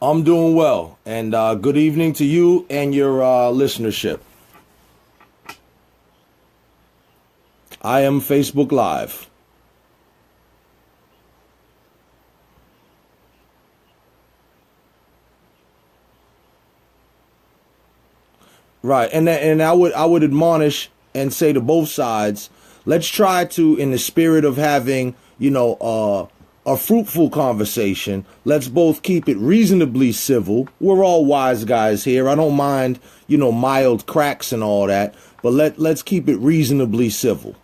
I'm doing well, and good evening to you and your listenership. I am Facebook Live. Right, and I would admonish and say to both sides, let's try to, in the spirit of having a fruitful conversation. Let's both keep it reasonably civil. We're all wise guys here. I don't mind mild cracks and all that, but let's keep it reasonably civil.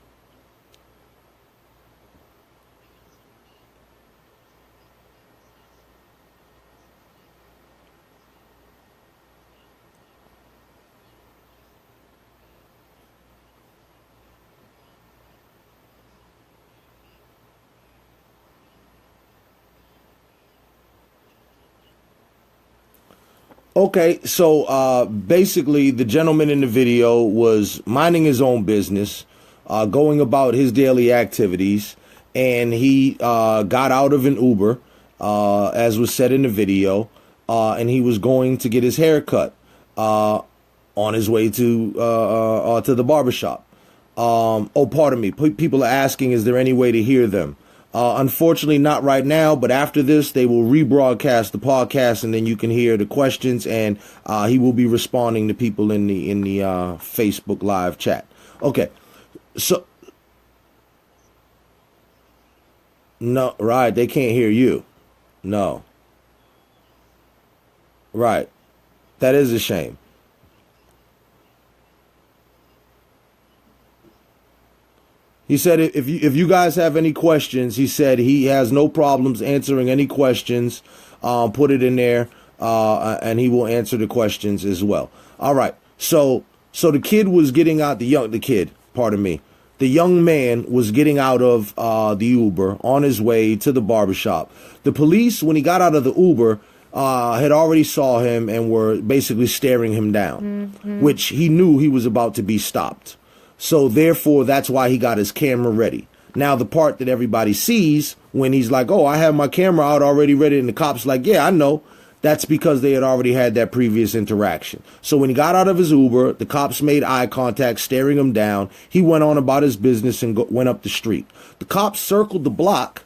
Okay, so basically, the gentleman in the video was minding his own business, going about his daily activities, and he got out of an Uber, as was said in the video, and he was going to get his hair cut on his way to the barbershop. Oh, pardon me. People are asking, is there any way to hear them? Unfortunately, not right now, but after this, they will rebroadcast the podcast, and then you can hear the questions, and he will be responding to people in the Facebook Live chat. Okay, so no, right? They can't hear you. No, right? That is a shame. He said if you guys have any questions, he said he has no problems answering any questions. Put it in there, and he will answer the questions as well. All right. So the kid was getting out. The kid, pardon me, the young man was getting out of the Uber on his way to the barbershop. The police, when he got out of the Uber, had already saw him and were basically staring him down, which he knew he was about to be stopped. So therefore, that's why he got his camera ready. Now, the part that everybody sees when he's like, oh, I have my camera out already ready. And the cop's like, yeah, I know. That's because they had already had that previous interaction. So when he got out of his Uber, the cops made eye contact, staring him down. He went on about his business and went up the street. The cops circled the block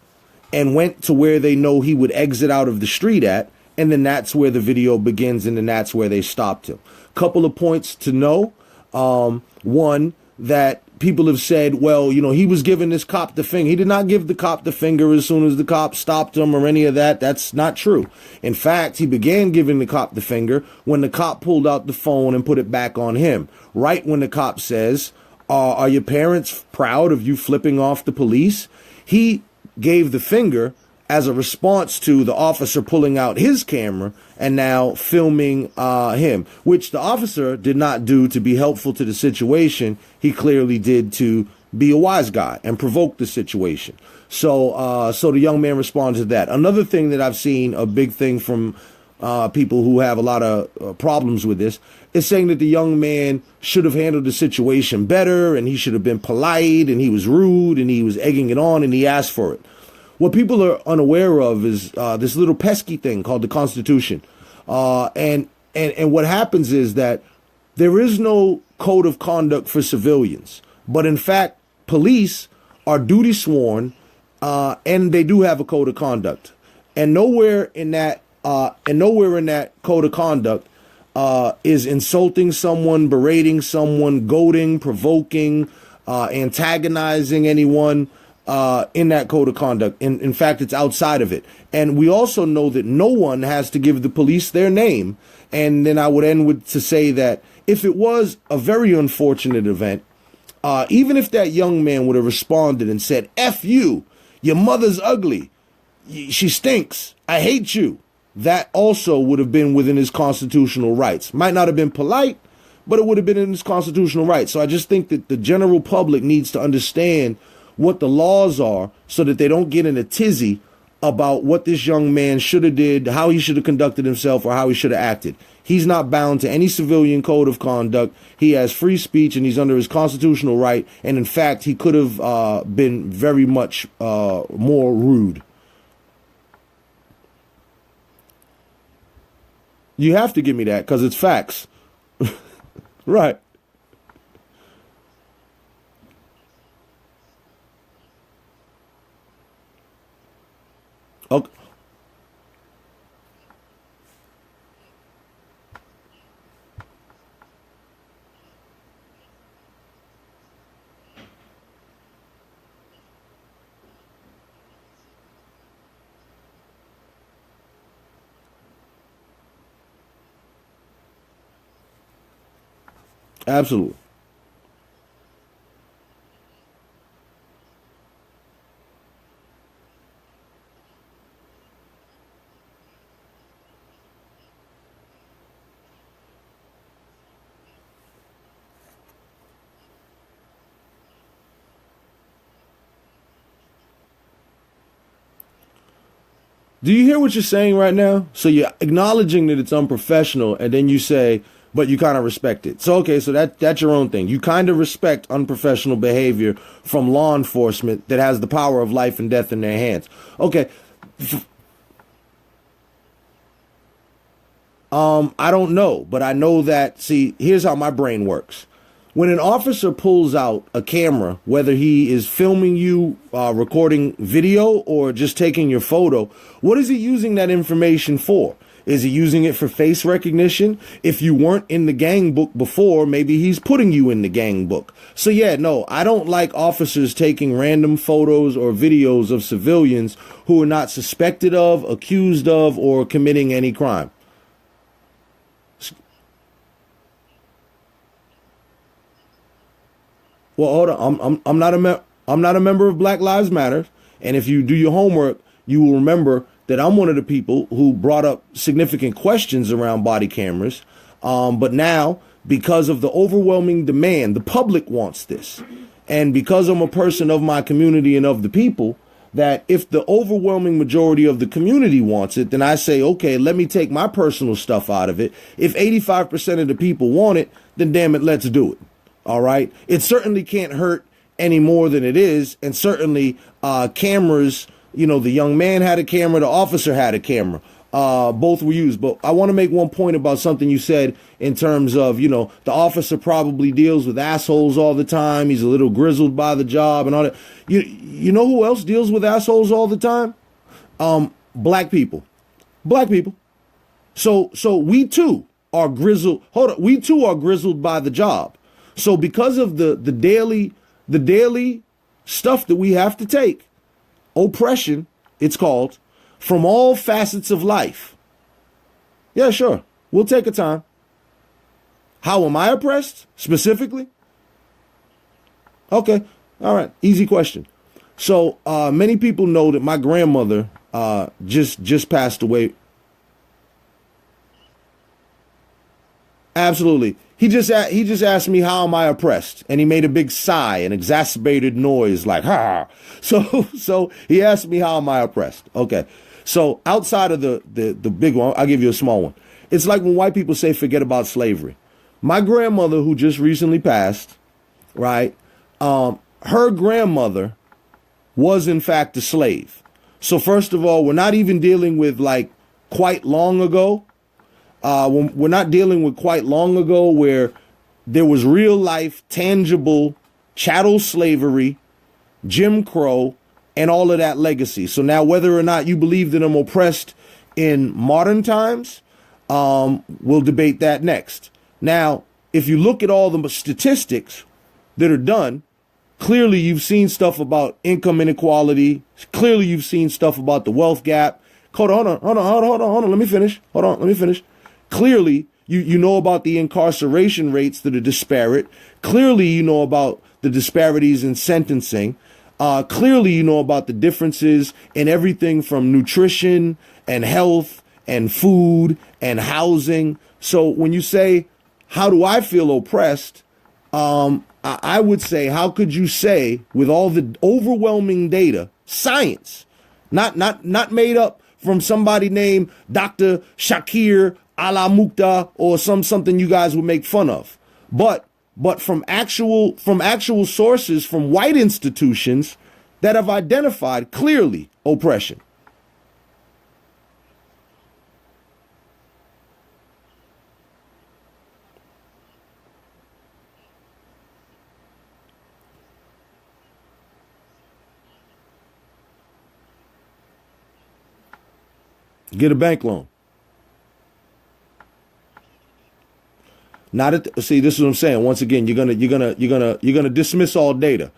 and went to where they know he would exit out of the street at. And then that's where the video begins. And then that's where they stopped him. Couple of points to know. One, that people have said, well, he was giving this cop the finger. He did not give the cop the finger as soon as the cop stopped him or any of that. That's not true. In fact, he began giving the cop the finger when the cop pulled out the phone and put it back on him. Right when the cop says, are your parents proud of you flipping off the police? He gave the finger as a response to the officer pulling out his camera and now filming him, which the officer did not do to be helpful to the situation. He clearly did to be a wise guy and provoke the situation. So the young man responded to that. Another thing that I've seen, a big thing from people who have a lot of problems with this, is saying that the young man should have handled the situation better and he should have been polite and he was rude and he was egging it on and he asked for it. What people are unaware of is this little pesky thing called the Constitution. And what happens is that there is no code of conduct for civilians. But in fact, police are duty sworn, and they do have a code of conduct. And nowhere in that code of conduct is insulting someone, berating someone, goading, provoking, antagonizing anyone. In that code of conduct. In fact, it's outside of it. And we also know that no one has to give the police their name. And then I would end with to say that if it was a very unfortunate event, even if that young man would have responded and said, F you, your mother's ugly, she stinks, I hate you, that also would have been within his constitutional rights. Might not have been polite, but it would have been in his constitutional rights. So I just think that the general public needs to understand what the laws are so that they don't get in a tizzy about what this young man should have did, how he should have conducted himself, or how he should have acted. He's not bound to any civilian code of conduct. He has free speech and he's under his constitutional right. And in fact, he could have been very much more rude. You have to give me that because it's facts. Right. Okay. Absolutely. Do you hear what you're saying right now? So you're acknowledging that it's unprofessional, and then you say, but you kind of respect it. So okay, so that's your own thing. You kind of respect unprofessional behavior from law enforcement that has the power of life and death in their hands. Okay, I don't know, but I know that. See, here's how my brain works. When an officer pulls out a camera, whether he is filming you, recording video, or just taking your photo, what is he using that information for? Is he using it for face recognition? If you weren't in the gang book before, maybe he's putting you in the gang book. So yeah, no, I don't like officers taking random photos or videos of civilians who are not suspected of, accused of, or committing any crime. Well, hold on. I'm not a member of Black Lives Matter, and if you do your homework, you will remember that I'm one of the people who brought up significant questions around body cameras. But now, because of the overwhelming demand, the public wants this, and because I'm a person of my community and of the people, that if the overwhelming majority of the community wants it, then I say, okay, let me take my personal stuff out of it. If 85% of the people want it, then damn it, let's do it. All right. It certainly can't hurt any more than it is. And certainly cameras, the young man had a camera, the officer had a camera. Both were used. But I want to make one point about something you said in terms of, the officer probably deals with assholes all the time. He's a little grizzled by the job and all that. You know who else deals with assholes all the time? Black people. Black people. So we too are grizzled. Hold on. We too are grizzled by the job. So because of the daily stuff that we have to take, oppression, it's called, from all facets of life. Yeah, sure. We'll take a time. How am I oppressed specifically? Okay. All right. Easy question. So many people know that my grandmother just passed away. Absolutely. He just asked me how am I oppressed, and he made a big sigh, an exacerbated noise like ha. So he asked me how am I oppressed. Okay. So outside of the big one, I'll give you a small one. It's like when white people say forget about slavery. My grandmother, who just recently passed, right? Her grandmother was in fact a slave. So first of all, we're not even dealing with like quite long ago. We're not dealing with quite long ago where there was real life, tangible chattel slavery, Jim Crow, and all of that legacy. So now whether or not you believe that I'm oppressed in modern times, we'll debate that next. Now, if you look at all the statistics that are done, clearly you've seen stuff about income inequality. Clearly you've seen stuff about the wealth gap. Hold on. Let me finish. Clearly, you know about the incarceration rates that are disparate. Clearly, you know about the disparities in sentencing. Clearly, you know about the differences in everything from nutrition and health and food and housing. So when you say, how do I feel oppressed? I would say, how could you say with all the overwhelming data, science, not made up from somebody named Dr. Shakir Ala Mukta or something you guys would make fun of, but from actual sources from white institutions that have identified clearly oppression. Get a bank loan. Not at see, this is what I'm saying. Once again, you're gonna dismiss all data.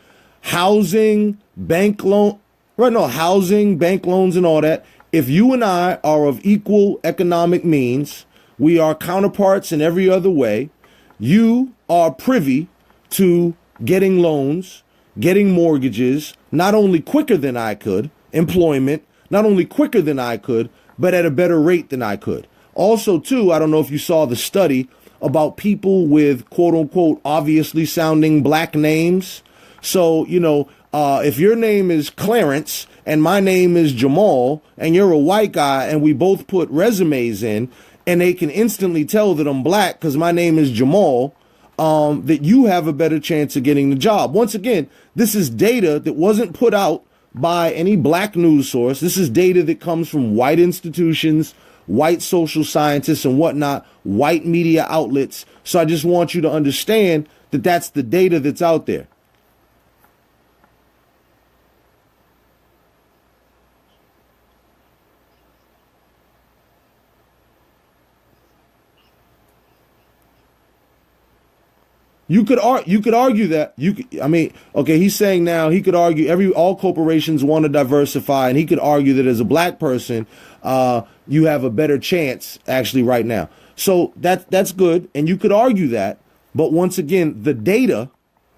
Housing, bank loan, right? No, housing, bank loans, and all that. If you and I are of equal economic means, we are counterparts in every other way. You are privy to getting loans, getting mortgages, not only quicker than I could, employment, not only quicker than I could, but at a better rate than I could. Also, too, I don't know if you saw the study about people with quote unquote obviously sounding black names. So, if your name is Clarence and my name is Jamal and you're a white guy and we both put resumes in and they can instantly tell that I'm black because my name is Jamal, that you have a better chance of getting the job. Once again, this is data that wasn't put out by any black news source. This is data that comes from white institutions, white social scientists and whatnot, white media outlets. So I just want you to understand that that's the data that's out there. You could argue that okay, he's saying now he could argue all corporations want to diversify, and he could argue that as a black person, you have a better chance actually right now. So that's good, and you could argue that, but once again, the data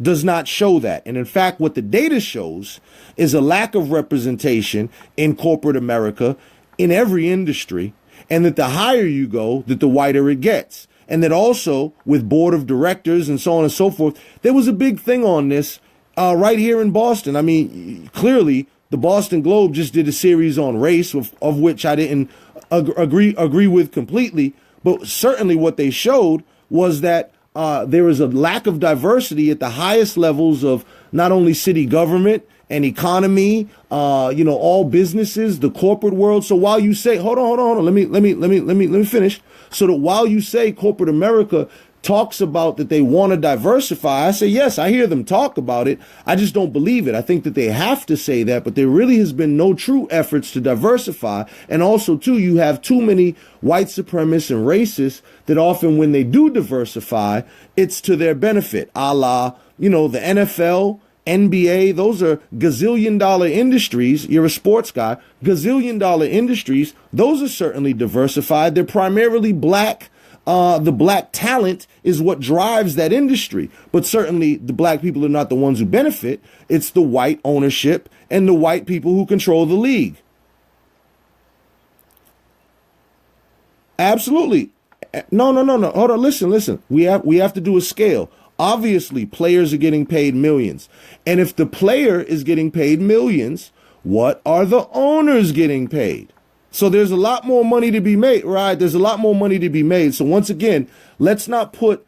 does not show that. And in fact, what the data shows is a lack of representation in corporate America in every industry, and that the higher you go, that the whiter it gets. And that also with board of directors and so on and so forth, there was a big thing on this right here in Boston. I mean, clearly the Boston Globe just did a series on race, of which I didn't agree with completely. But certainly what they showed was that there is a lack of diversity at the highest levels of not only city government and economy, all businesses, the corporate world. So while you say, hold on, let me finish. So that while you say corporate America talks about that they want to diversify, I say, yes, I hear them talk about it. I just don't believe it. I think that they have to say that, but there really has been no true efforts to diversify. And also, too, you have too many white supremacists and racists that often when they do diversify, it's to their benefit, a la, the NFL, NBA, those are gazillion-dollar industries. You're a sports guy. Gazillion-dollar industries. Those are certainly diversified. They're primarily black. The black talent is what drives that industry. But certainly the black people are not the ones who benefit. It's the white ownership and the white people who control the league. Absolutely. No. Hold on. Listen. We have to do a scale. Obviously, players are getting paid millions. And if the player is getting paid millions, what are the owners getting paid? So there's a lot more money to be made, right? There's a lot more money to be made. So once again, let's not put...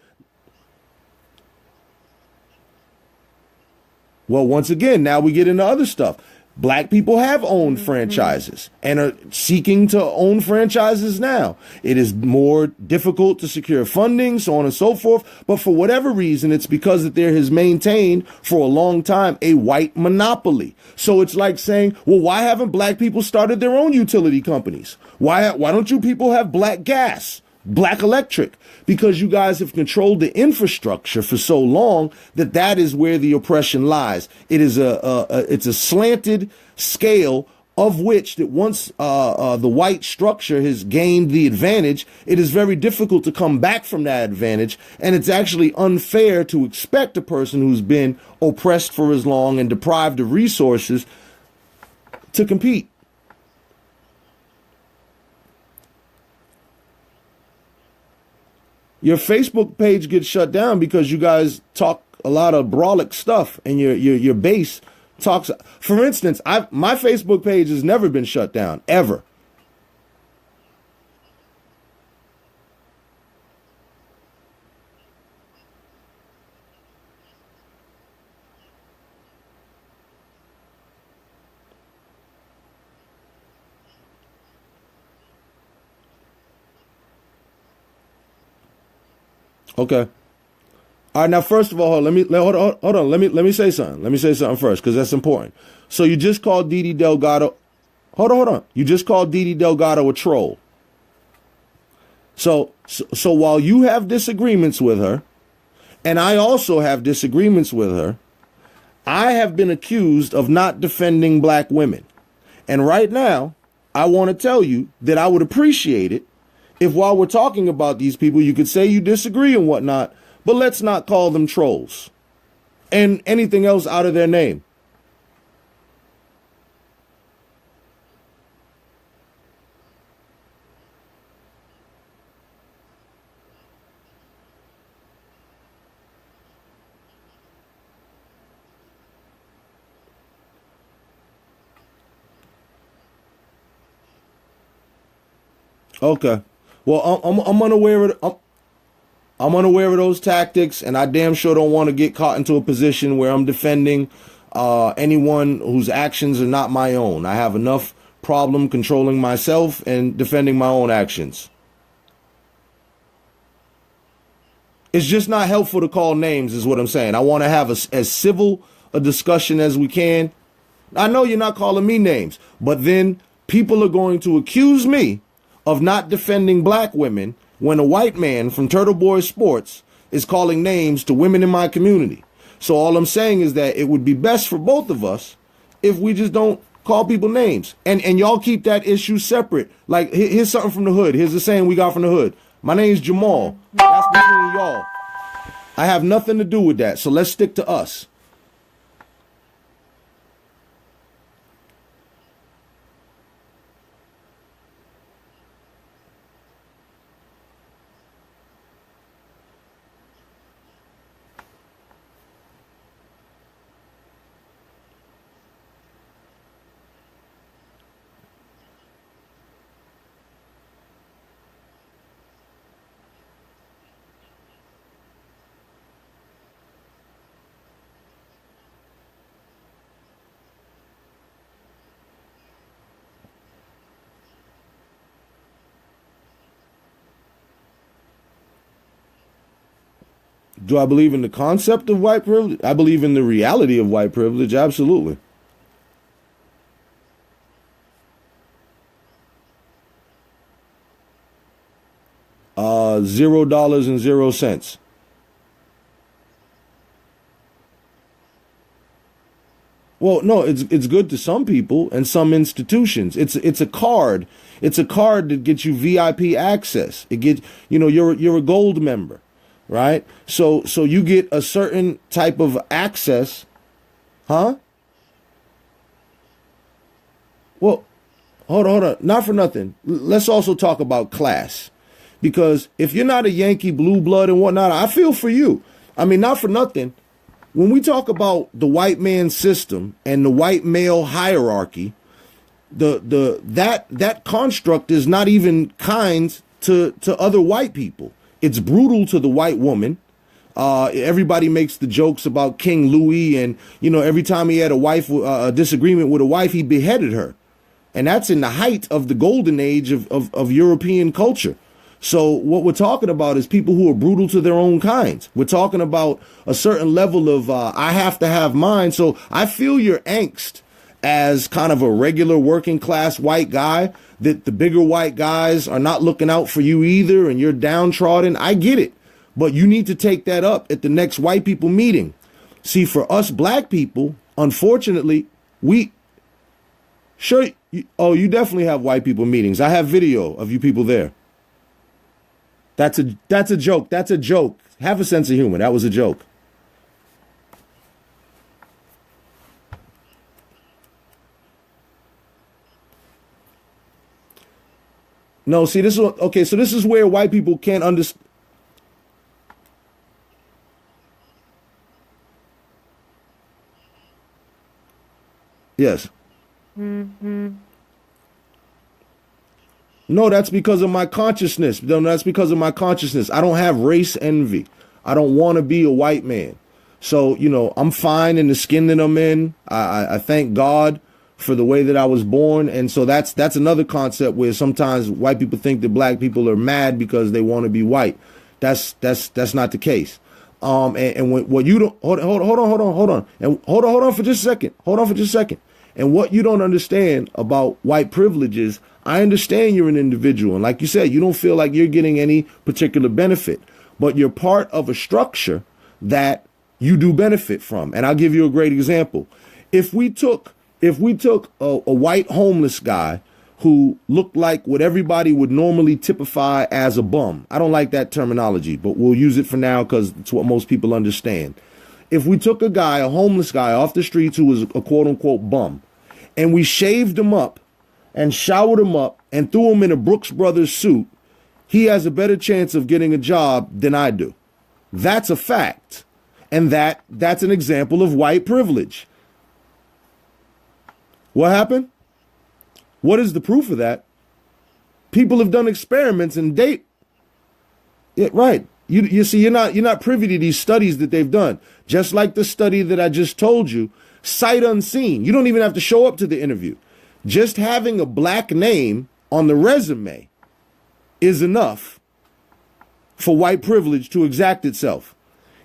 Well, once again, now we get into other stuff. Black people have owned franchises and are seeking to own franchises now. It is more difficult to secure funding, so on and so forth. But for whatever reason, it's because that there has maintained for a long time a white monopoly. So it's like saying, well, why haven't black people started their own utility companies? Why don't you people have black gas? Black electric, because you guys have controlled the infrastructure for so long that is where the oppression lies. It is it's a slanted scale of which that once the white structure has gained the advantage, it is very difficult to come back from that advantage. And it's actually unfair to expect a person who's been oppressed for as long and deprived of resources to compete. Your Facebook page gets shut down because you guys talk a lot of brolic stuff, and your base talks. For instance, my Facebook page has never been shut down, ever. Okay. All right. Now, first of all, hold on. Let me say something. Let me say something first, because that's important. So you just called Didi Delgado. hold on. You just called Didi Delgado a troll. So while you have disagreements with her, and I also have disagreements with her, I have been accused of not defending black women. And right now, I want to tell you that I would appreciate it if while we're talking about these people, you could say you disagree and whatnot, but let's not call them trolls and anything else out of their name. Okay. Well, I'm unaware of I'm unaware of those tactics, and I damn sure don't want to get caught into a position where I'm defending anyone whose actions are not my own. I have enough problem controlling myself and defending my own actions. It's just not helpful to call names, is what I'm saying. I want to have as civil a discussion as we can. I know you're not calling me names, but then people are going to accuse me of not defending black women when a white man from Turtle Boy Sports is calling names to women in my community. So all I'm saying is that it would be best for both of us if we just don't call people names. And y'all keep that issue separate. Like, here's something from the hood. Here's the saying we got from the hood. My name's Jamal. That's between y'all. I have nothing to do with that. So let's stick to us. Do I believe in the concept of white privilege? I believe in the reality of white privilege, absolutely. $0.00. Well, no, it's good to some people and some institutions. It's a card. It's a card that gets you VIP access. It gets, you're a gold member, right? So you get a certain type of access, huh? Well, hold on. Not for nothing. Let's also talk about class. Because if you're not a Yankee blue blood and whatnot, I feel for you. I mean, not for nothing. When we talk about the white man system and the white male hierarchy, that construct is not even kind to other white people. It's brutal to the white woman. Everybody makes the jokes about King Louis, and every time he had a disagreement with a wife, he beheaded her, and that's in the height of the golden age of European culture. So what we're talking about is people who are brutal to their own kinds. We're talking about a certain level of I have to have mine. So I feel your angst as kind of a regular working class white guy, that the bigger white guys are not looking out for you either, and you're downtrodden. I get it. But you need to take that up at the next white people meeting. See, for us black people, unfortunately, you definitely have white people meetings. I have video of you people there. That's a joke. That's a joke. Have a sense of humor. That was a joke. No, see, this is okay. So this is where white people can't understand. Yes. No, that's because of my consciousness. No, that's because of my consciousness. I don't have race envy. I don't want to be a white man. So, I'm fine in the skin that I'm in. I thank God for the way that I was born. And so that's another concept where sometimes white people think that black people are mad because they want to be white. That's not the case. And what you don't hold on. And hold on for just a second. And what you don't understand about white privilege is, I understand you're an individual. And like you said, you don't feel like you're getting any particular benefit, but you're part of a structure that you do benefit from. And I'll give you a great example. If we took a white homeless guy who looked like what everybody would normally typify as a bum. I don't like that terminology, but we'll use it for now because it's what most people understand. If we took a homeless guy off the streets who was a quote unquote bum, and we shaved him up and showered him up and threw him in a Brooks Brothers suit, he has a better chance of getting a job than I do. That's a fact. And that's an example of white privilege. What happened? What is the proof of that? People have done experiments and Yeah, right. You see, you're not privy to these studies that they've done. Just like the study that I just told you, sight unseen. You don't even have to show up to the interview. Just having a black name on the resume is enough for white privilege to exact itself.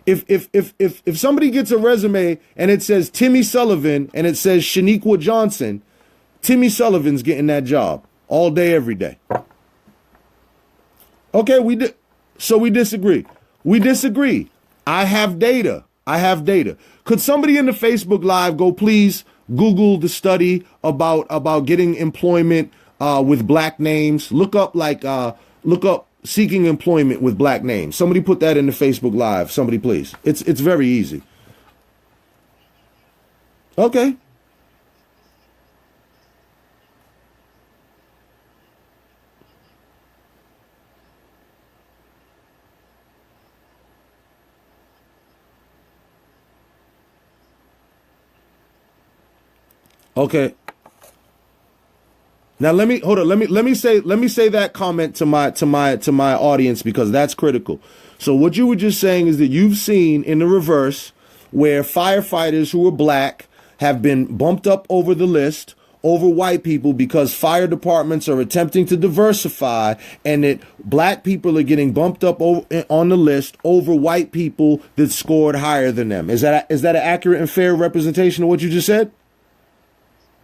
If somebody gets a resume and it says Timmy Sullivan and it says Shaniqua Johnson, Timmy Sullivan's getting that job all day, every day. Okay, so we disagree. We disagree. I have data. Could somebody in the Facebook Live go please Google the study about getting employment with black names? Look up seeking employment with black names. Somebody put that in the Facebook Live. Somebody please. It's very easy. Okay. Okay. Now let me say that comment to my audience because that's critical. So what you were just saying is that you've seen in the reverse where firefighters who are black have been bumped up over the list over white people because fire departments are attempting to diversify, and that black people are getting bumped up on the list over white people that scored higher than them. Is that an accurate and fair representation of what you just said?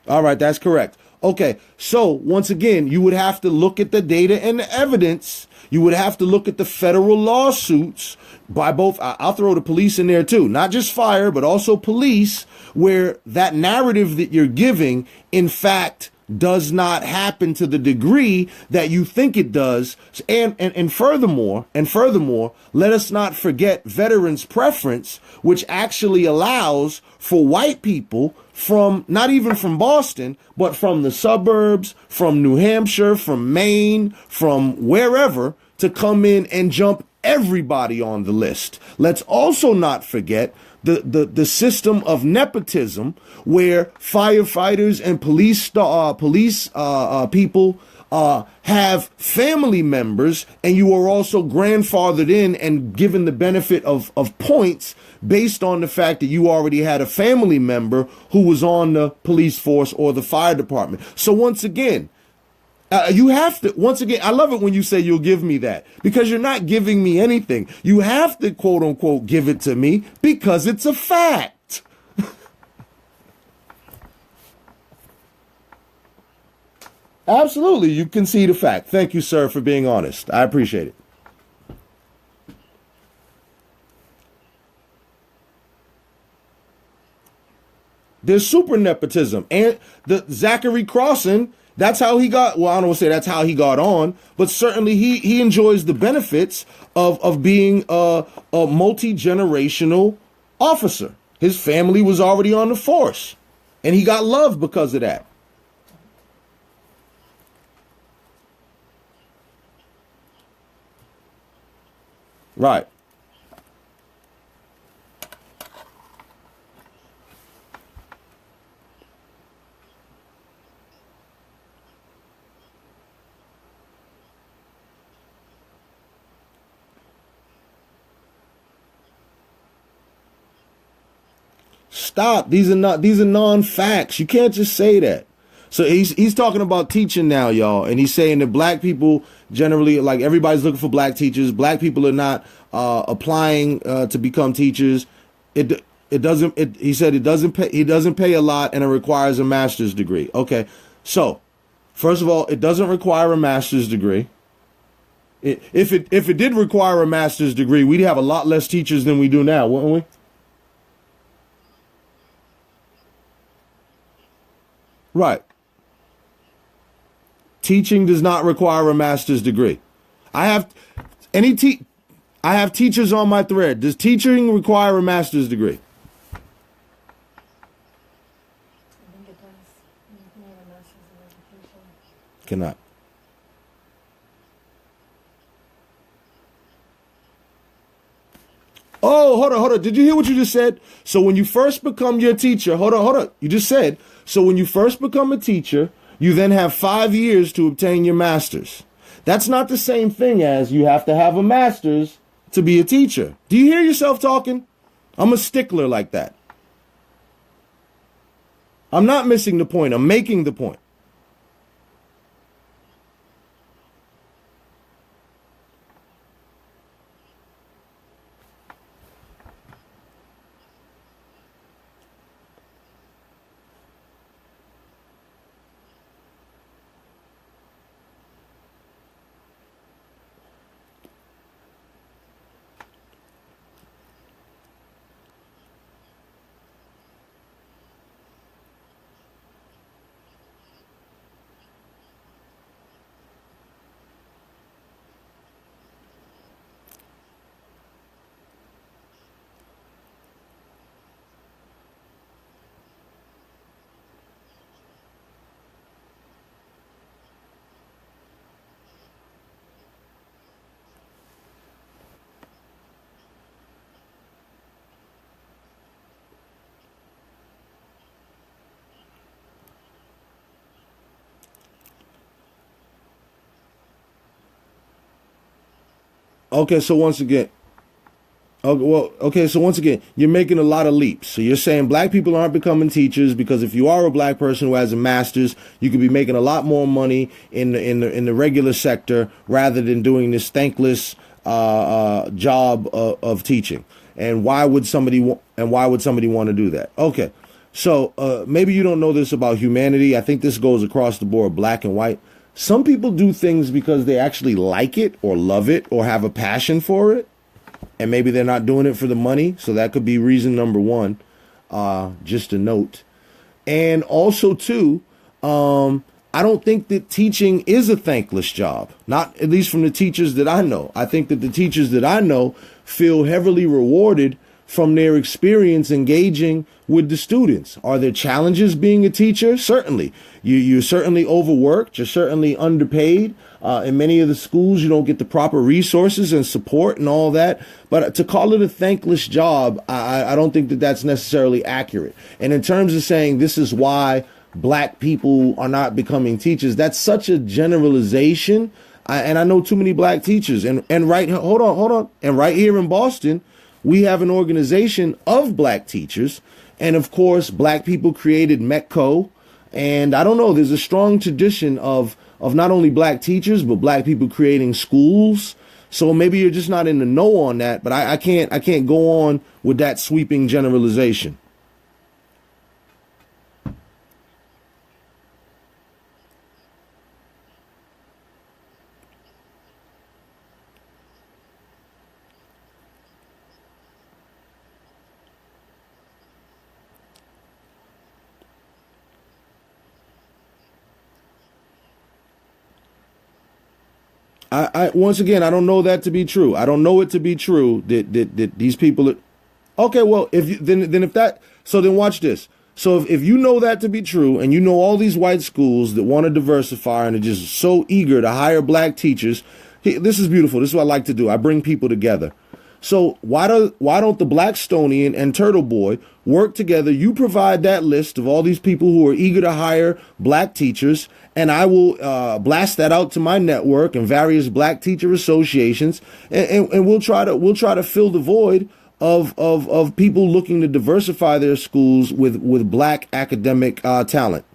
All right, that's correct. Okay, so once again, you would have to look at the data and the evidence. You would have to look at the federal lawsuits by both. I'll throw the police in there too, not just fire, but also police, where that narrative that you're giving, in fact, does not happen to the degree that you think it does. And furthermore, let us not forget veterans' preference, which actually allows for white people from, not even from Boston, but from the suburbs, from New Hampshire, from Maine, from wherever, to come in and jump everybody on the list. Let's also not forget the system of nepotism, where firefighters and police people have family members, and you are also grandfathered in and given the benefit of points based on the fact that you already had a family member who was on the police force or the fire department. So once again, you have to, I love it when you say you'll give me that, because you're not giving me anything. You have to, quote unquote, give it to me because it's a fact. Absolutely. You concede a fact. Thank you, sir, for being honest. I appreciate it. There's super nepotism. And the Zachary Crossan, that's how he got, well, I don't want to say that's how he got on, but certainly he enjoys the benefits of being a multi-generational officer. His family was already on the force, and he got love because of that. Right. Stop. These are non-facts. You can't just say that. So he's talking about teaching now, y'all, and he's saying that black people generally, like, everybody's looking for black teachers. Black people are not applying to become teachers. It doesn't. He said it doesn't pay. He doesn't pay a lot, and it requires a master's degree. Okay, so first of all, it doesn't require a master's degree. If it did require a master's degree, we'd have a lot less teachers than we do now, wouldn't we? Right. Teaching does not require a master's degree. I have any te- I have teachers on my thread. Does teaching require a master's degree? I think it does. You can have a master's in education. Cannot. Oh, hold on. Did you hear what you just said? So when you first become your teacher, hold on. You just said, so when you first become a teacher, you then have 5 years to obtain your master's. That's not the same thing as you have to have a master's to be a teacher. Do you hear yourself talking? I'm a stickler like that. I'm not missing the point. I'm making the point. Okay, so once again, so once again, you're making a lot of leaps. So you're saying black people aren't becoming teachers because if you are a black person who has a master's, you could be making a lot more money in the regular sector rather than doing this thankless job of teaching. And why would somebody want to do that? Okay, so maybe you don't know this about humanity. I think this goes across the board, black and white. Some people do things because they actually like it or love it or have a passion for it, and maybe they're not doing it for the money. So that could be reason number one. Just a note. And also, too, I don't think that teaching is a thankless job, not at least from the teachers that I know. I think that the teachers that I know feel heavily rewarded from their experience engaging with the students. Are there challenges being a teacher? Certainly. You're certainly overworked. You're certainly underpaid. In many of the schools, you don't get the proper resources and support and all that. But to call it a thankless job, I don't think that that's necessarily accurate. And in terms of saying this is why black people are not becoming teachers, that's such a generalization. And I know too many black teachers. And hold on. And right here in Boston, we have an organization of black teachers. And of course, black people created METCO. And I don't know, there's a strong tradition of not only black teachers, but black people creating schools. So maybe you're just not in the know on that, but I can't go on with that sweeping generalization. I once again, I don't know that to be true. I don't know it to be true that these people are, okay, well, if you, then if that, so then watch this. So if you know that to be true and you know all these white schools that want to diversify and are just so eager to hire black teachers, this is beautiful. This is what I like to do. I bring people together. So why don't the Blackstonian and Turtle Boy work together? You provide that list of all these people who are eager to hire black teachers, and I will blast that out to my network and various black teacher associations, and we'll try to fill the void of people looking to diversify their schools with black academic talent.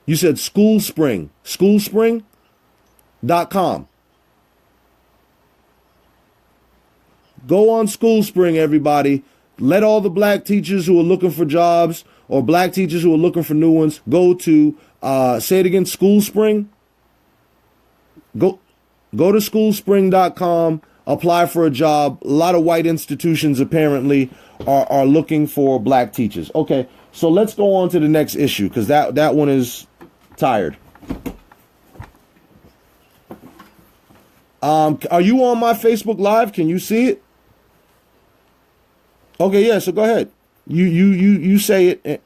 You said School Spring. Schoolspring.com. Go on School Spring, everybody. Let all the black teachers who are looking for jobs or black teachers who are looking for new ones go to, say it again, School Spring. Go to schoolspring.com, apply for a job. A lot of white institutions apparently are looking for black teachers. Okay, so let's go on to the next issue because that one is tired. Are you on my Facebook Live? Can you see it? Okay, yeah, so go ahead. You say it.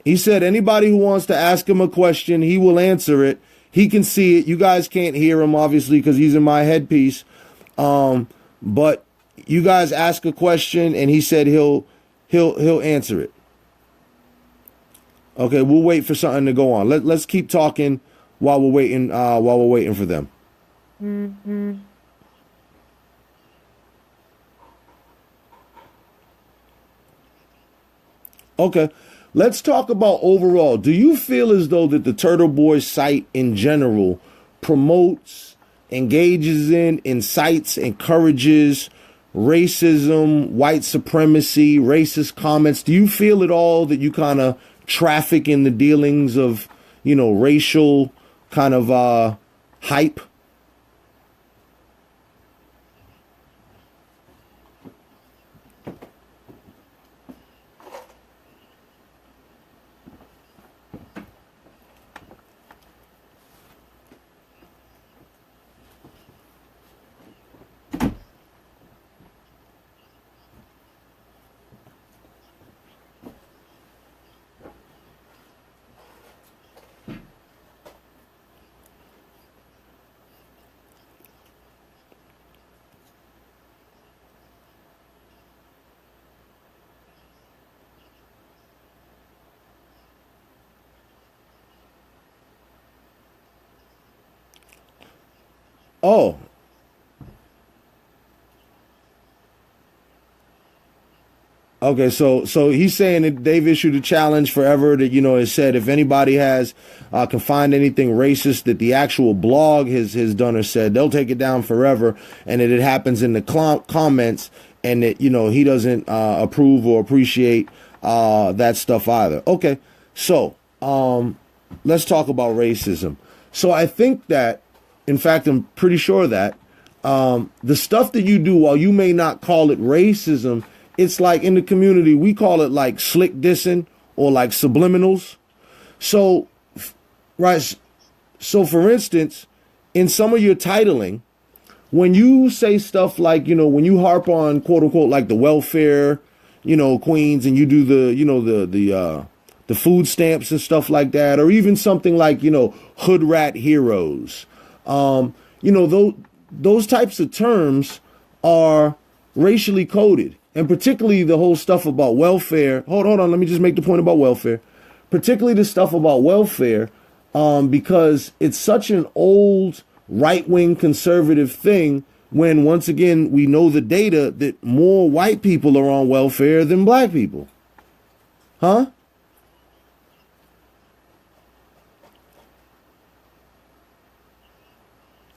He said anybody who wants to ask him a question, he will answer it. He can see it. You guys can't hear him, obviously, because he's in my headpiece. But you guys ask a question, and he said he'll answer it. Okay, we'll wait for something to go on. Let's keep talking while we're waiting for them. Mm-hmm. Okay, let's talk about overall. Do you feel as though that the Turtle Boys site in general promotes, engages in, incites, encourages racism, white supremacy, racist comments? Do you feel at all that you kind of traffic in the dealings of, racial kind of hype? Oh, okay. So he's saying that they've issued a challenge forever that, it said if anybody can find anything racist that the actual blog has done or said, they'll take it down forever. And that it happens in the comments and that, he doesn't approve or appreciate that stuff either. Okay. So let's talk about racism. So I think that, in fact, I'm pretty sure that the stuff that you do, while you may not call it racism, it's like in the community, we call it like slick dissing or like subliminals. So, right. So, for instance, in some of your titling, when you say stuff like, when you harp on, quote unquote, like the welfare, queens, and you do the food stamps and stuff like that, or even something like, hood rat heroes. Those types of terms are racially coded, and particularly the whole stuff about welfare. Hold on. Let me just make the point about welfare, particularly the stuff about welfare, because it's such an old right-wing conservative thing when, once again, we know the data that more white people are on welfare than black people. Huh?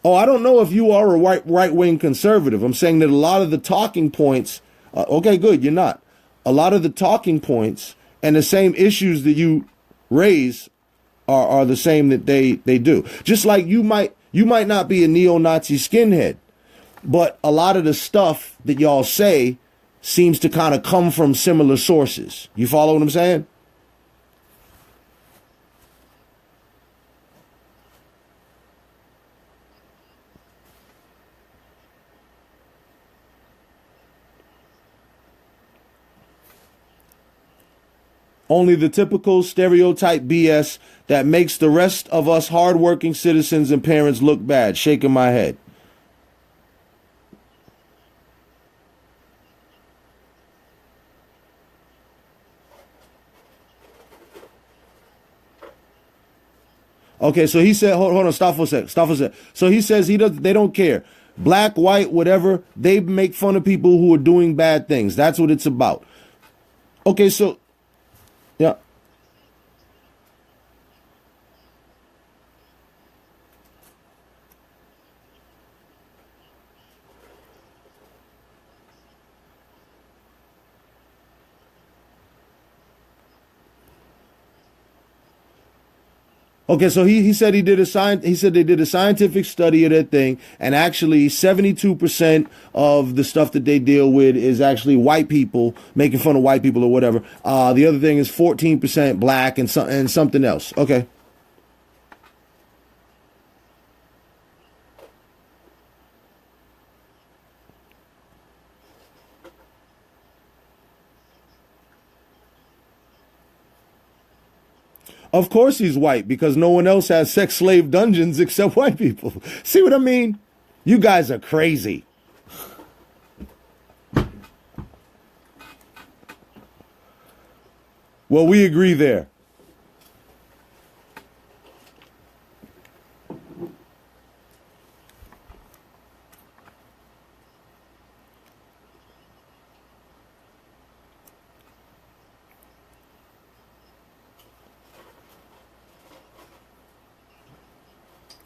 Oh, I don't know if you are a right-wing conservative. I'm saying that a lot of the talking points, okay, good, you're not. A lot of the talking points and the same issues that you raise are the same that they do. Just like you might not be a neo-Nazi skinhead, but a lot of the stuff that y'all say seems to kind of come from similar sources. You follow what I'm saying? Only the typical stereotype BS that makes the rest of us hardworking citizens and parents look bad. Shaking my head. Okay, so he said, hold on, stop for a sec. So he says they don't care. black, white, whatever, they make fun of people who are doing bad things. That's what it's about. Okay, so, yeah. Okay, so he said he said they did a scientific study of that thing, and actually 72% of the stuff that they deal with is actually white people making fun of white people or whatever. The other thing is 14% black and something else. Okay. Of course he's white because no one else has sex slave dungeons except white people. See what I mean? You guys are crazy. Well, we agree there.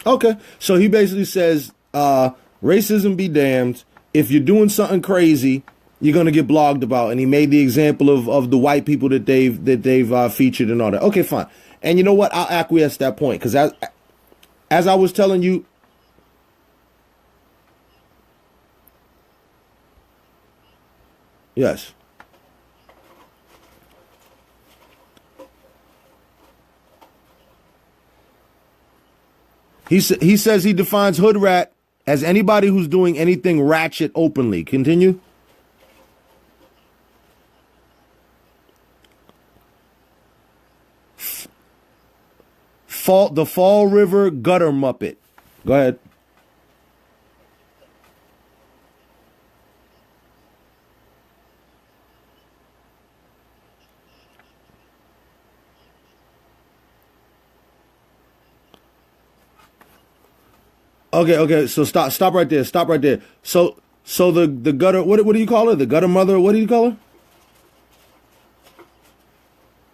Okay, so he basically says, racism be damned. If you're doing something crazy, you're gonna get blogged about. And he made the example of the white people that they've featured and all that. Okay, fine. And you know what? I'll acquiesce that point because as I was telling you, yes. He says he defines hood rat as anybody who's doing anything ratchet openly. Continue. The Fall River Gutter Muppet. Go ahead. Okay. So stop right there. Stop right there. So the gutter. What do you call her? The gutter mother. What do you call her?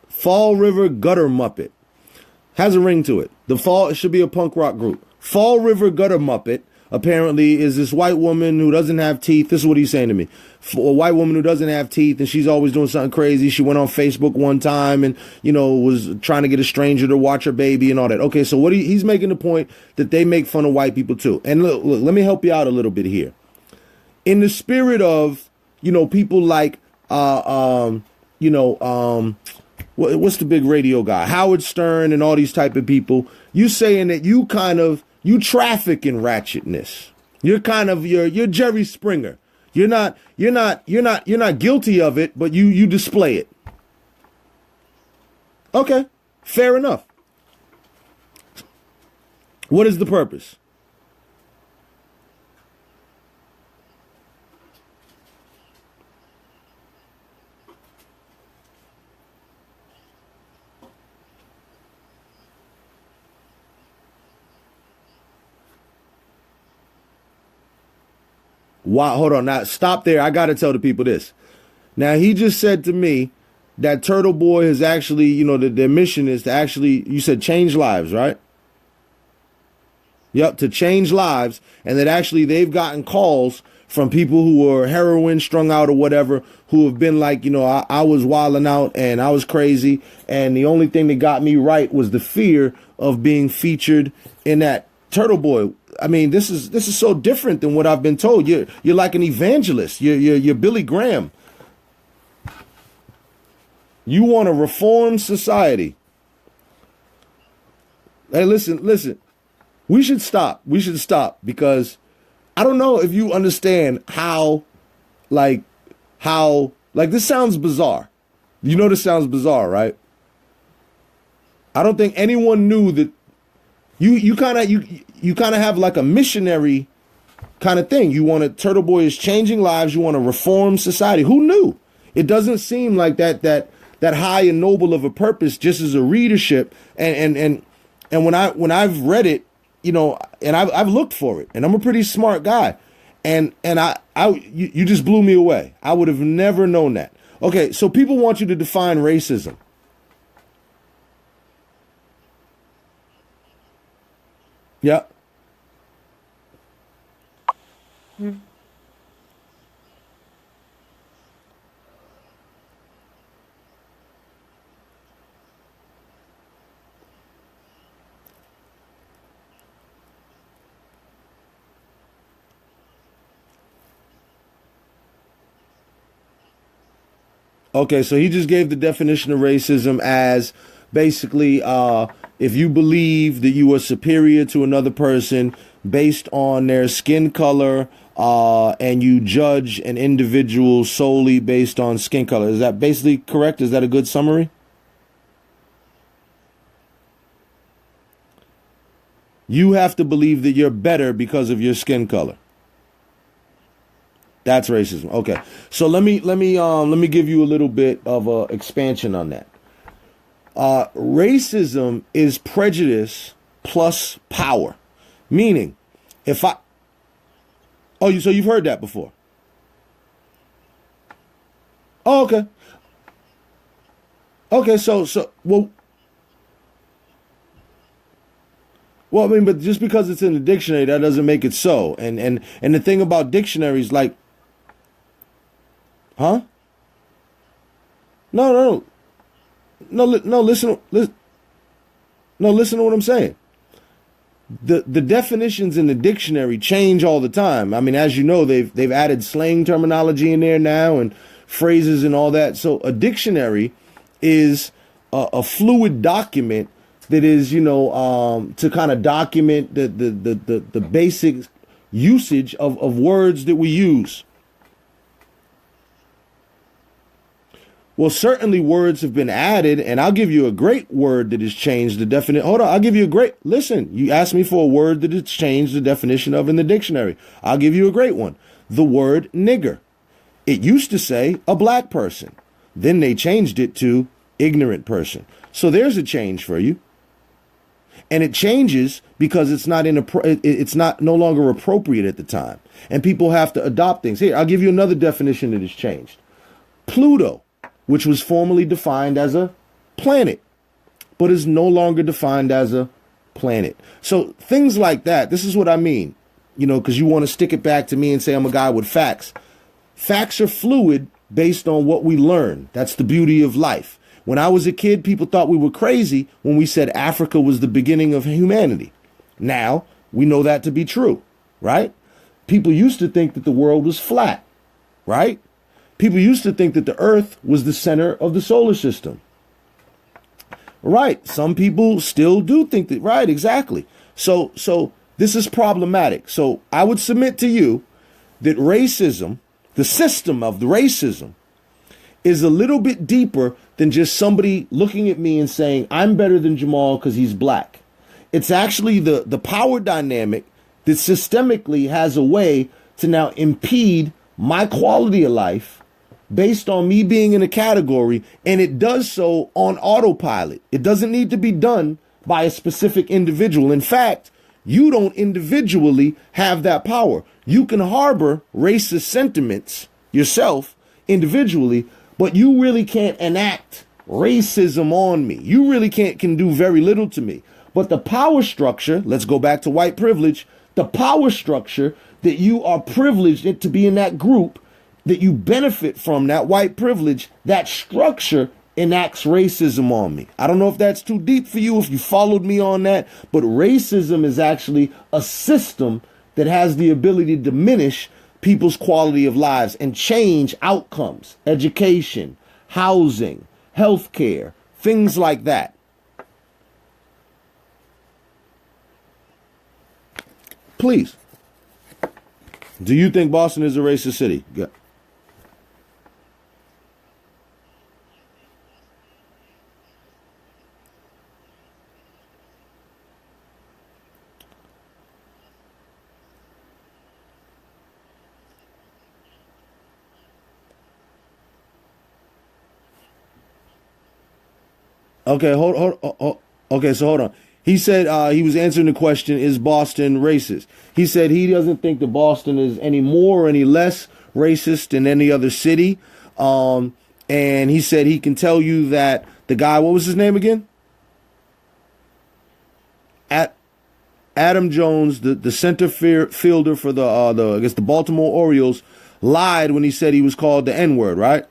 Fall River Gutter Muppet. Has a ring to it. It should be a punk rock group. Fall River Gutter Muppet apparently is this white woman who doesn't have teeth. This is what he's saying to me. A white woman who doesn't have teeth and she's always doing something crazy. She went on Facebook one time and, was trying to get a stranger to watch her baby and all that. Okay, so he's making the point that they make fun of white people too. And look, let me help you out a little bit here. In the spirit of, people like, what's the big radio guy? Howard Stern and all these type of people. You saying that you traffic in ratchetness. You're you're Jerry Springer. You're not guilty of it, but you display it. Okay, fair enough. What is the purpose? Wow, hold on. Now, stop there. I got to tell the people this. Now, he just said to me that Turtle Boy has actually, their mission is to actually, you said change lives, right? Yep, to change lives. And that actually they've gotten calls from people who were heroin strung out or whatever, who have been like, I was wilding out and I was crazy. And the only thing that got me right was the fear of being featured in that Turtle Boy. I mean, this is so different than what I've been told. You're like an evangelist. You're Billy Graham. You want to reform society. Hey, listen. We should stop. Because I don't know if you understand how this sounds bizarre. This sounds bizarre, right? I don't think anyone knew that you kind of have like a missionary kind of thing. You want to, Turtle Boy is changing lives. You want to reform society. Who knew? It doesn't seem like that high and noble of a purpose just as a readership. And when I've read it, and I've looked for it, and I'm a pretty smart guy. You just blew me away. I would have never known that. Okay, so people want you to define racism. Yeah. Okay, so he just gave the definition of racism as basically if you believe that you are superior to another person based on their skin color and you judge an individual solely based on skin color. Is that basically correct? Is that a good summary? You have to believe that you're better because of your skin color. That's racism. Okay. So let me give you a little bit of expansion on that. Racism is prejudice plus power. Meaning, if I so you've heard that before. Oh, okay. Okay, well, I mean, but just because it's in the dictionary, that doesn't make it so. And the thing about dictionaries, like, huh? No. Listen. No, listen to what I'm saying. The definitions in the dictionary change all the time. I mean, as you know, they've added slang terminology in there now and phrases and all that. So a dictionary is a fluid document that is, to kind of document the basic usage of words that we use. Well, certainly words have been added, and I'll give you a great word that has changed the definition. Hold on, I'll give you a great, listen, you asked me for a word that has changed the definition of in the dictionary. I'll give you a great one. The word nigger. It used to say a black person. Then they changed it to ignorant person. So there's a change for you. And it changes because it's not no longer appropriate at the time. And people have to adopt things. Here, I'll give you another definition that has changed. Pluto, which was formerly defined as a planet, but is no longer defined as a planet. So things like that, this is what I mean, because you want to stick it back to me and say I'm a guy with facts. Facts are fluid based on what we learn. That's the beauty of life. When I was a kid, people thought we were crazy when we said Africa was the beginning of humanity. Now, we know that to be true, right? People used to think that the world was flat, right? People used to think that the earth was the center of the solar system. Right. Some people still do think that. Right. Exactly. So this is problematic. So I would submit to you that racism, the system of the racism, is a little bit deeper than just somebody looking at me and saying, I'm better than Jamal because he's black. It's actually the power dynamic that systemically has a way to now impede my quality of life based on me being in a category, and it does so on autopilot. It doesn't need to be done by a specific individual. In fact, you don't individually have that power. You can harbor racist sentiments yourself individually, but you really can't enact racism on me. You really can do very little to me. But the power structure, let's go back to white privilege, the power structure that you are privileged to be in that group, that you benefit from, that white privilege, that structure enacts racism on me. I don't know if that's too deep for you, if you followed me on that, but racism is actually a system that has the ability to diminish people's quality of lives and change outcomes, education, housing, healthcare, things like that. Please. Do you think Boston is a racist city? Okay, hold. Okay, so hold on. He said he was answering the question, is Boston racist? He said he doesn't think that Boston is any more or any less racist than any other city. And he said he can tell you that the guy, what was his name again? Adam Jones, the center fielder for the I guess the Baltimore Orioles, lied when he said he was called the N-word, right?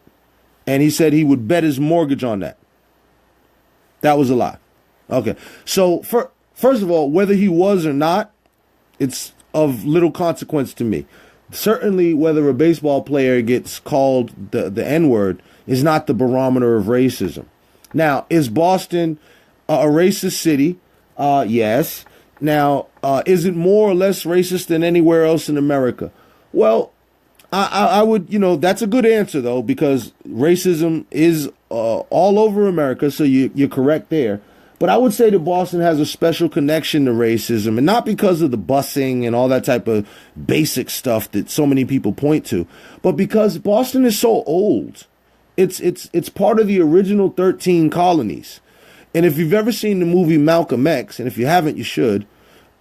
And he said he would bet his mortgage on that. That was a lie. Okay. So first of all, whether he was or not, it's of little consequence to me. Certainly whether a baseball player gets called the N-word is not the barometer of racism. Now, is Boston a racist city? Yes. Now, is it more or less racist than anywhere else in America? Well, I would, that's a good answer, though, because racism is all over America, so you're correct there. But I would say that Boston has a special connection to racism, and not because of the busing and all that type of basic stuff that so many people point to, but because Boston is so old. It's part of the original 13 colonies. And if you've ever seen the movie Malcolm X, and if you haven't, you should,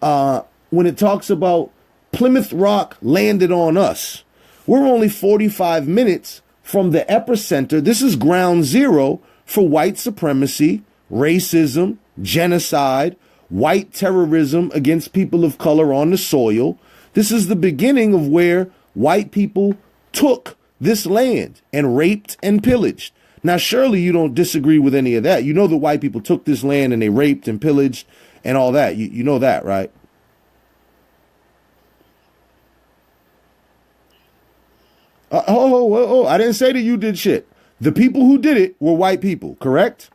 when it talks about Plymouth Rock landed on us, we're only 45 minutes from the epicenter. This is ground zero for white supremacy, racism, genocide, white terrorism against people of color on the soil. This is the beginning of where white people took this land and raped and pillaged. Now, surely you don't disagree with any of that. You know that white people took this land and they raped and pillaged and all that. You know that, right? I didn't say that you did shit. The people who did it were white people, correct?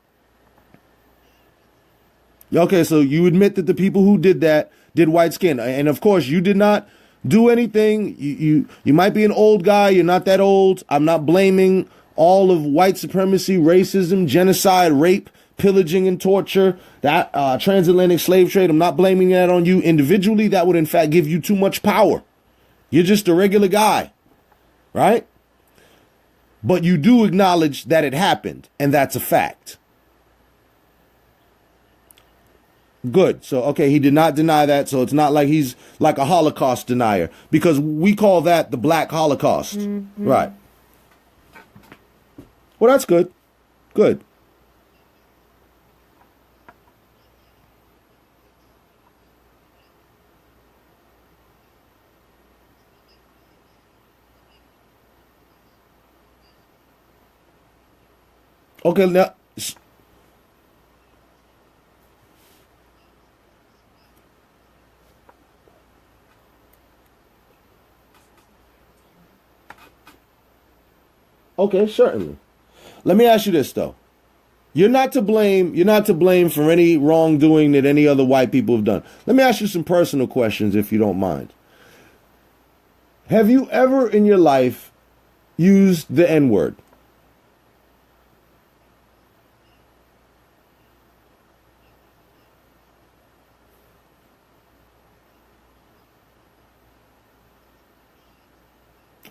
Okay, so you admit that the people who did that did white skin. And of course, you did not do anything. You might be an old guy. You're not that old. I'm not blaming all of white supremacy, racism, genocide, rape, pillaging and torture, that transatlantic slave trade. I'm not blaming that on you individually. That would, in fact, give you too much power. You're just a regular guy, right? But you do acknowledge that it happened, and that's a fact. Good. So, okay, he did not deny that. So it's not like he's like a Holocaust denier, because we call that the Black Holocaust. Mm-hmm. Right. Well, that's good. Good. Okay, now. Okay, certainly. Let me ask you this, though. You're not to blame. You're not to blame for any wrongdoing that any other white people have done. Let me ask you some personal questions, if you don't mind. Have you ever in your life used the N-word?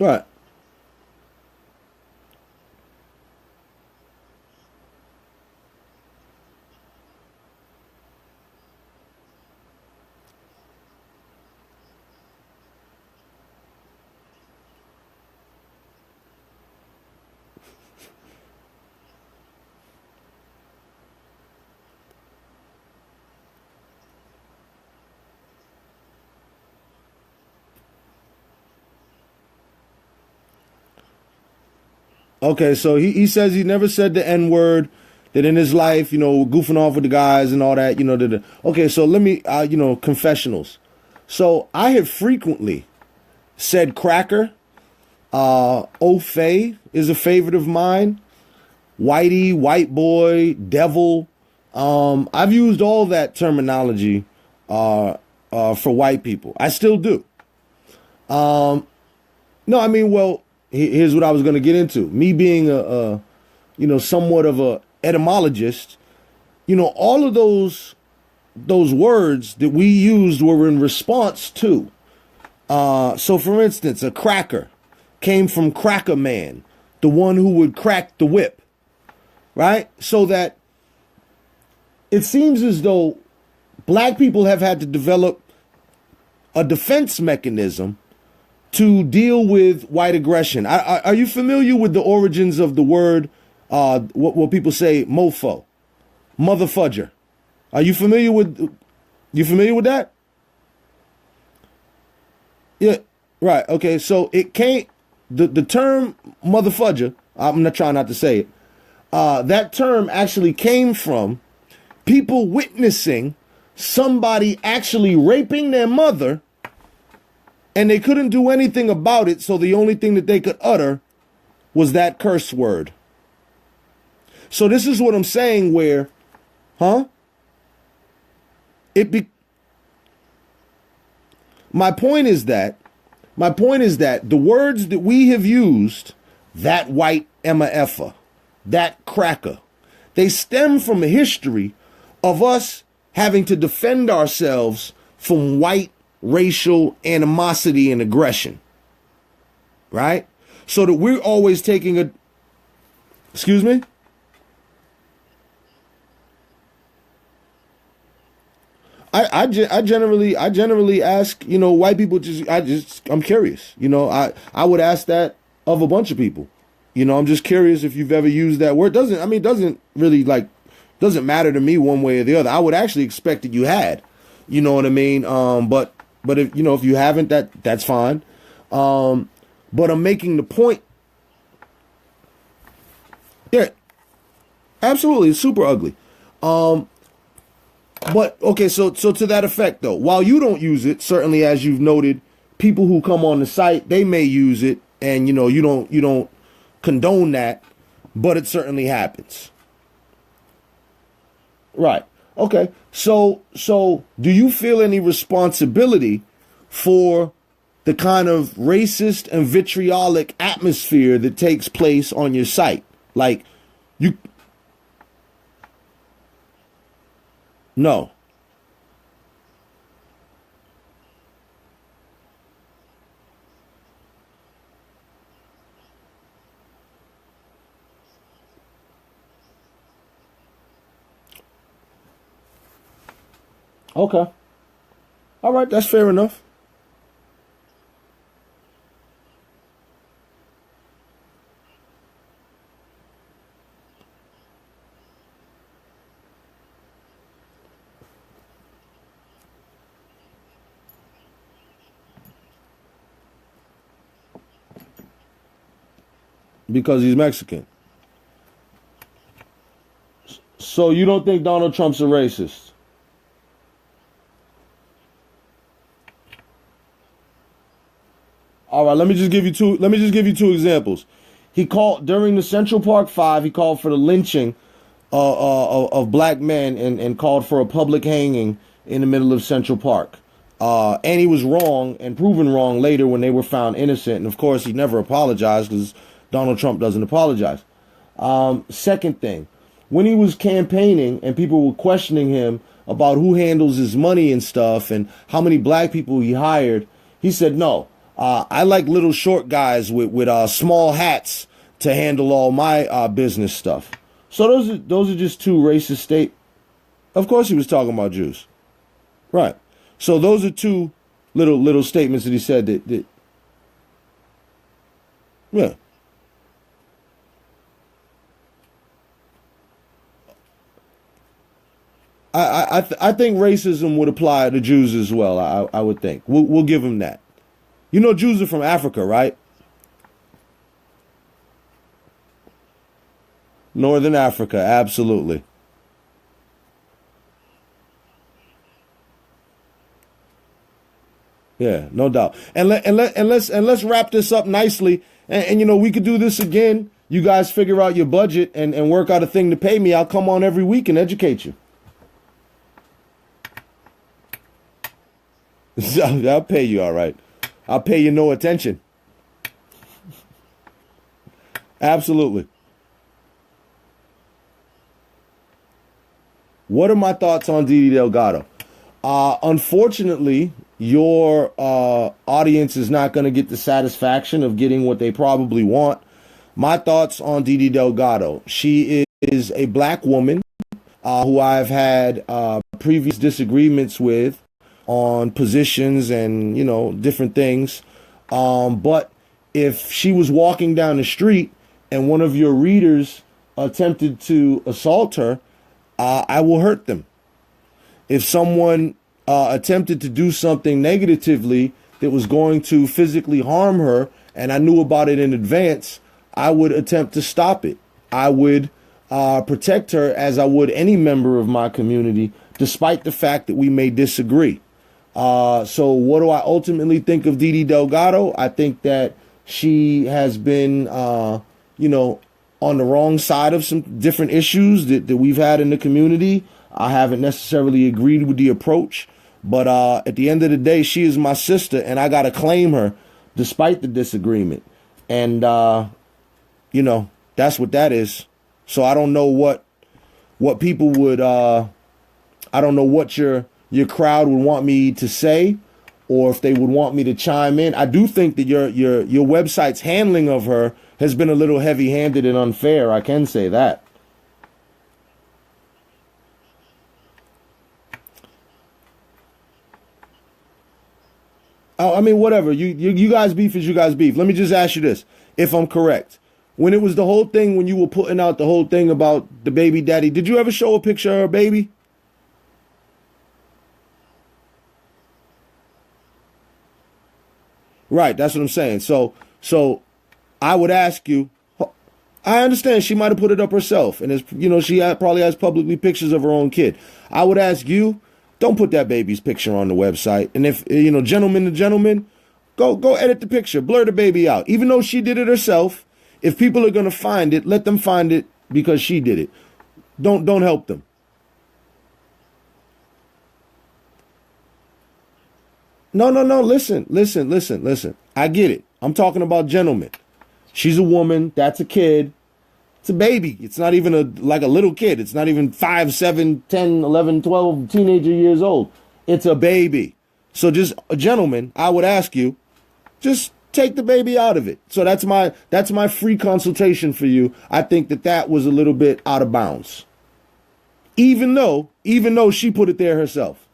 Right. Okay, so he says he never said the N-word, that in his life, goofing off with the guys and all that, Okay, so let me, confessionals. So I have frequently said cracker. O'Fay is a favorite of mine. Whitey, white boy, devil. I've used all that terminology for white people. I still do. No, I mean, well, here's what I was going to get into. Me being somewhat of a etymologist, all of those words that we used were in response to. So, for instance, a cracker came from Cracker Man, the one who would crack the whip, right? So that it seems as though black people have had to develop a defense mechanism to deal with white aggression. Are you familiar with the origins of the word, what people say, mofo, motherfudger? Are you familiar with that? Yeah, right. Okay, so it came, the term motherfudger, I'm not trying not to say it, that term actually came from people witnessing somebody actually raping their mother, and they couldn't do anything about it, so the only thing that they could utter was that curse word. So this is what I'm saying where, my point is that the words that we have used, that white Emma Effa, that cracker, they stem from a history of us having to defend ourselves from white racial animosity and aggression, right? So that we're always taking a, excuse me? I generally ask, white people, I'm curious. I would ask that of a bunch of people. I'm just curious if you've ever used that word. It doesn't really doesn't matter to me one way or the other. I would actually expect that you had, you know what I mean? But if, if you haven't, that's fine. But I'm making the point. Yeah, absolutely. It's super ugly. But okay, so to that effect though, while you don't use it, certainly as you've noted, people who come on the site, they may use it, and you don't condone that, but it certainly happens. Right. Okay. So do you feel any responsibility for the kind of racist and vitriolic atmosphere that takes place on your site? Like you No. Okay. All right, that's fair enough. Because he's Mexican. So you don't think Donald Trump's a racist? All right, let me just give you two examples. He called during the Central Park Five. He called for the lynching of black men and called for a public hanging in the middle of Central Park. And he was wrong and proven wrong later when they were found innocent. And of course, he never apologized because Donald Trump doesn't apologize. Second thing, when he was campaigning and people were questioning him about who handles his money and stuff and how many black people he hired, he said, no, I like little short guys with small hats to handle all my business stuff. So those are just two racist state. Of course he was talking about Jews. Right. So those are two little statements that he said that yeah. I think racism would apply to Jews as well. I would think we'll give him that. Jews are from Africa, right? Northern Africa, absolutely. Yeah, no doubt. And let's wrap this up nicely. And we could do this again. You guys figure out your budget and work out a thing to pay me. I'll come on every week and educate you. I'll pay you, all right. I'll pay you no attention. Absolutely. What are my thoughts on Didi Delgado? Unfortunately, your audience is not going to get the satisfaction of getting what they probably want. My thoughts on Didi Delgado. She is a black woman who I've had previous disagreements with on positions and, different things. But if she was walking down the street and one of your readers attempted to assault her, I will hurt them. If someone attempted to do something negatively that was going to physically harm her and I knew about it in advance, I would attempt to stop it. I would protect her as I would any member of my community, despite the fact that we may disagree. So what do I ultimately think of Didi Delgado? I think that she has been, on the wrong side of some different issues that we've had in the community. I haven't necessarily agreed with the approach, but at the end of the day, she is my sister, and I got to claim her despite the disagreement. And, that's what that is. So I don't know what people would, I don't know what your crowd would want me to say, or if they would want me to chime in. I do think that your website's handling of her has been a little heavy-handed and unfair. I can say that. I mean, whatever. You guys beef is you guys beef. Let me just ask you this, if I'm correct. When it was the whole thing, when you were putting out the whole thing about the baby daddy, did you ever show a picture of her baby? Right, that's what I'm saying. So I would ask you, I understand she might have put it up herself, and probably has publicly pictures of her own kid. I would ask you, don't put that baby's picture on the website. And if, gentleman to gentleman, go edit the picture, blur the baby out. Even though she did it herself, if people are going to find it, let them find it because she did it. Don't help them. No. Listen. I get it. I'm talking about gentlemen. She's a woman. That's a kid. It's a baby. It's not even like a little kid. It's not even 5, 7, 10, 11, 12 teenager years old. It's a baby. So just a gentleman, I would ask you, just take the baby out of it. So that's my free consultation for you. I think that was a little bit out of bounds. Even though she put it there herself.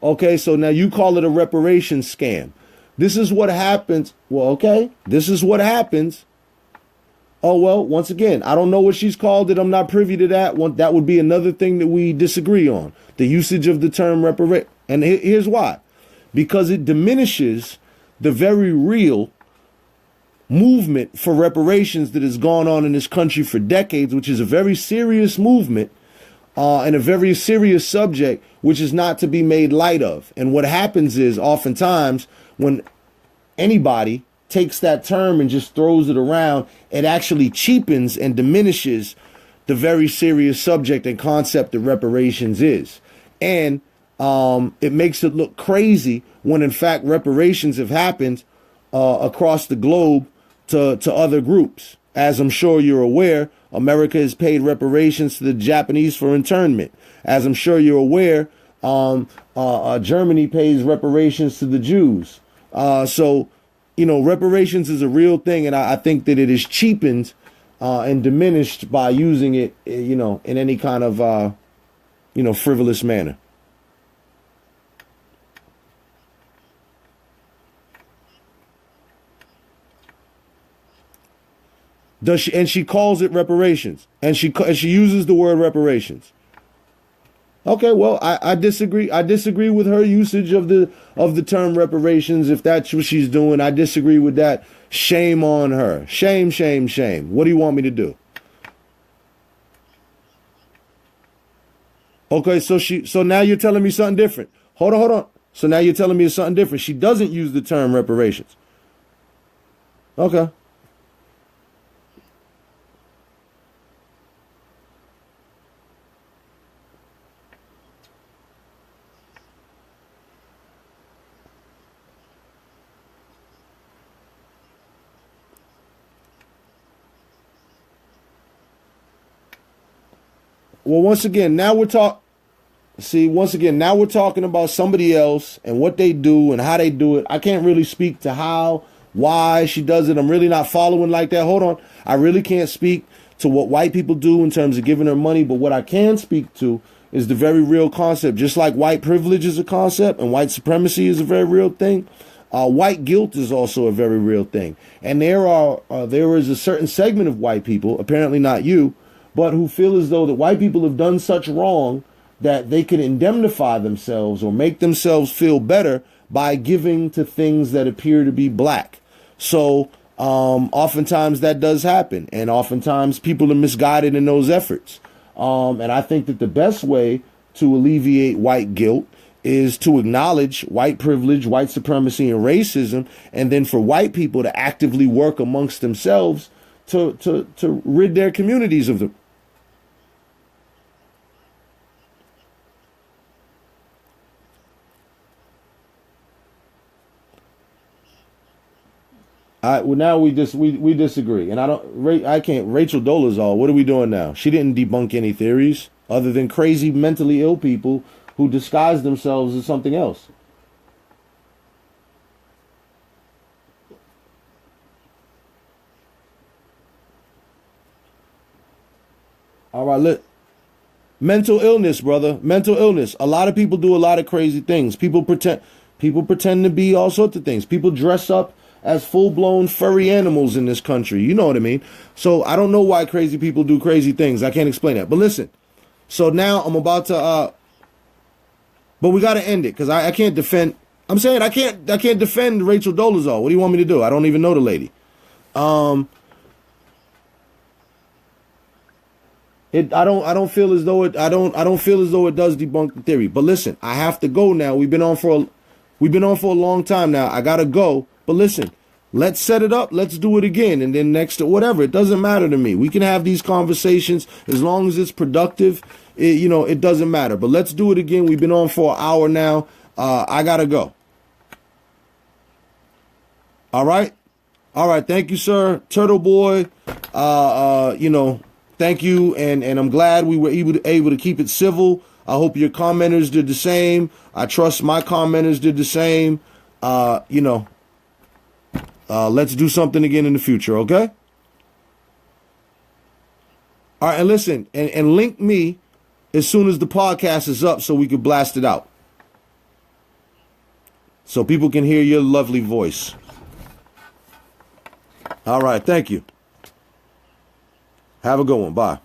Okay, so now you call it a reparations scam. This is what happens. Well, okay, this is what happens. Oh, well, once again, I don't know what she's called it. I'm not privy to that. That would be another thing that we disagree on. The usage of the term reparation. And here's why. Because it diminishes the very real movement for reparations that has gone on in this country for decades, which is a very serious movement. And a very serious subject, which is not to be made light of. And what happens is oftentimes when anybody takes that term and just throws it around, it actually cheapens and diminishes the very serious subject and concept that reparations is. And it makes it look crazy when in fact reparations have happened across the globe to other groups. As I'm sure you're aware, America has paid reparations to the Japanese for internment. As I'm sure you're aware, Germany pays reparations to the Jews. So, reparations is a real thing, and I think that it is cheapened and diminished by using it, in any kind of, frivolous manner. She calls it reparations, and she uses the word reparations. Okay, well, I disagree. I disagree with her usage of the term reparations. If that's what she's doing, I disagree with that. Shame on her. Shame. What do you want me to do? Okay, so now you're telling me something different. Hold on. So now you're telling me it's something different. She doesn't use the term reparations. Okay. Well, once again, now we're talking. See, once again, now we're talking about somebody else and what they do and how they do it. I can't really speak to how, why she does it. I'm really not following like that. Hold on. I really can't speak to what white people do in terms of giving her money. But what I can speak to is the very real concept. Just like white privilege is a concept and white supremacy is a very real thing, white guilt is also a very real thing. And there is a certain segment of white people, apparently not you, but who feel as though that white people have done such wrong that they can indemnify themselves or make themselves feel better by giving to things that appear to be black. So oftentimes that does happen. And oftentimes people are misguided in those efforts. And I think that the best way to alleviate white guilt is to acknowledge white privilege, white supremacy, and racism, and then for white people to actively work amongst themselves to rid their communities of them. Well, now we disagree, and I can't. Rachel Dolezal, what are we doing now? She didn't debunk any theories other than crazy mentally ill people who disguise themselves as something else. All right, look. Mental illness, brother. Mental illness. A lot of people do a lot of crazy things. People pretend to be all sorts of things. People dress up as full-blown furry animals in this country. You know what I mean? So I don't know why crazy people do crazy things. I can't explain that. But listen. So now I'm about to but we got to end it because I can't defend. I'm saying I can't defend Rachel Dolezal. What do you want me to do? I don't even know the lady. I don't feel as though it does debunk the theory. But listen, I have to go now. We've been on for a long time now. I gotta go. But listen, let's set it up. Let's do it again, and then next to whatever. It doesn't matter to me. We can have these conversations as long as it's productive. It doesn't matter. But let's do it again. We've been on for an hour now. I gotta go. All right. Thank you, sir. Turtle Boy. Thank you, and I'm glad we were able to keep it civil. I hope your commenters did the same. I trust my commenters did the same. Let's do something again in the future, okay? All right, and listen, and link me as soon as the podcast is up so we can blast it out. So people can hear your lovely voice. All right, thank you. Have a good one. Bye.